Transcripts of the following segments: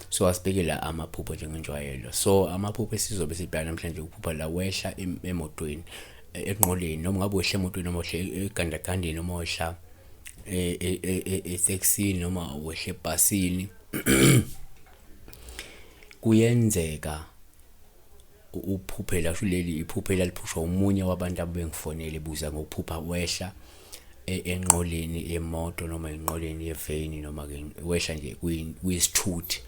So asibhekela amaphupho njengenjwayelo. So amaphupho esizobe sibheka namhlanje ukuphupha la wehla emotweni enqoleni noma ngabe wehla emotweni noma wehla egandagandeni noma wehla eTaxini noma wehla ebhasini. Kuyenzeka uphuphela leli iphuphela liphushwa umunye wabantu abengifonele ebuza ngokuphupha wehla enqoleni yemoto noma enqoleni yeveni noma ke wehla nje kuyisithuthi.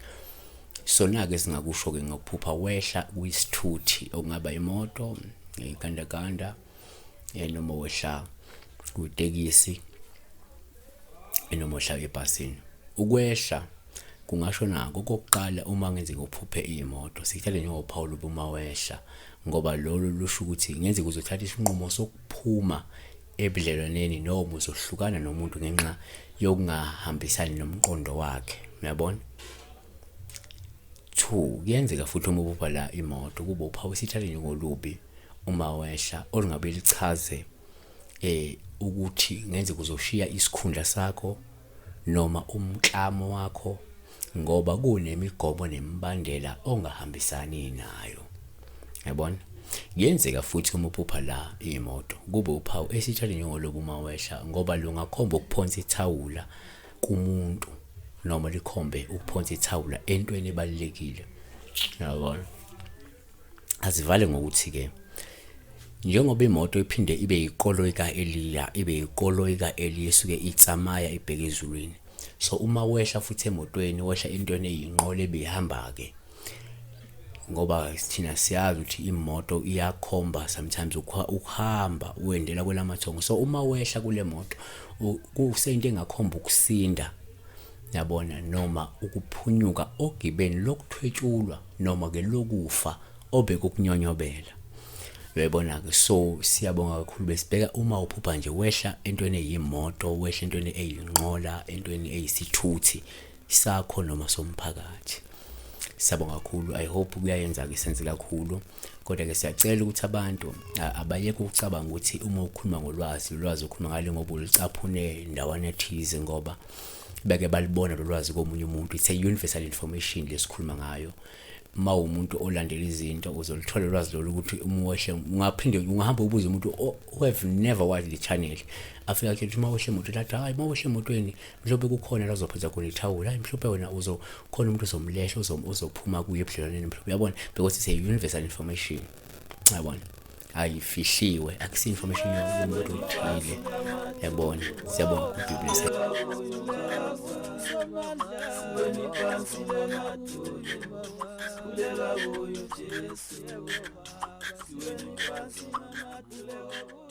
Sona-ke singakusho-ke ngokuphupha wehla kuyisithuthi okungaba imoto, igandaganda noma wehla kutekisi noma wehla ebhasini. Ukwehla kungasho nako okokuqala uma ngenzeka uphuphe imoto sikuthathe njengophawu uma wehla ngoba lolu lusho ukuthi ngenzeka uzothatha isinqumo sokuphuma ebudlelwaneni noma uzohlukana nomuntu ngenxa yokungahambisani nomqondo wakhe, uyabona? 2 kuyenzeka futhi uma uphupha la imoto kube uphawu sithathe njengolubi uma wehla olungabe lichaze ukuthi ngenzeka uzoshiya isikhundla sakho noma umklamo wakho ngoba kunemigomo nemibandela ongahambisani nayo, yabona? Kuyenzeka futhi uma uphupha la imoto kube uphawu esithathe njengolubi uma wehla ngoba lungakhomba ukuphonsa ithawula kumuntu noma likhombe ukuphonsa ithawula entweni ebalekile, yabona? Azivale ngokuthi ke njengoba imoto iphinde ibe ikoloyika Eliya ibe ikoloyika Eliya esuke itsamaya ibheke ezulwini. So uma wehla futhi emotweni wehla entweni eyinqola ebihamba ke ngoba thina siyazi ukuthi imoto iyakhomba sometimes ukuhamba uendela kwelamathongo. So uma wehla kule moto kusento engakhomba ukusinda, yabona, noma ukuphunyuka ogibeni lokuthwetshulwa noma ke lokufa obekukunyonyobela, uyabona ke? So siyabonga kakhulu besibheka uma uphupha nje wehla entweni eyimoto, wehla entweni eyinqola, entweni eyisithuthi sakho noma somphakathi. Siyabonga kakhulu. I hope kuyayenza ke senze kakhulu, kodwa ke siyacela ukuthi abantu abayeke ukucabanga ukuthi uma ukhuluma ngolwazi ukhuluma ngalo ngoba ulicaphune ndawana ethize ngoba beke balibona lolwazi komunye umuntu. It's a universal information lesikhuluma ngayo. Ma umuntu olandela izinto uzolithola ulwazi lolu ukuthi uma wehle ungaphinde ungahamba ubuze umuntu who have never watched the channel afika ke uma wehle emoto lathi hayi uma wehle emotweni mhlawumbe kukhona la uzophatha khona ithawula, hayi mhlawumbe wena uzokhona umuntu uzomlehla uzophuma kuye ebudlelwaneni mhlawumbe, uyabona? Because it's a universal information, yabona? Ayifihliwe, akusi information yomuntu othile, yabona? Siyabonga kuBhibheli. Kulela uyo Jesu, siweni phansi na matuleko.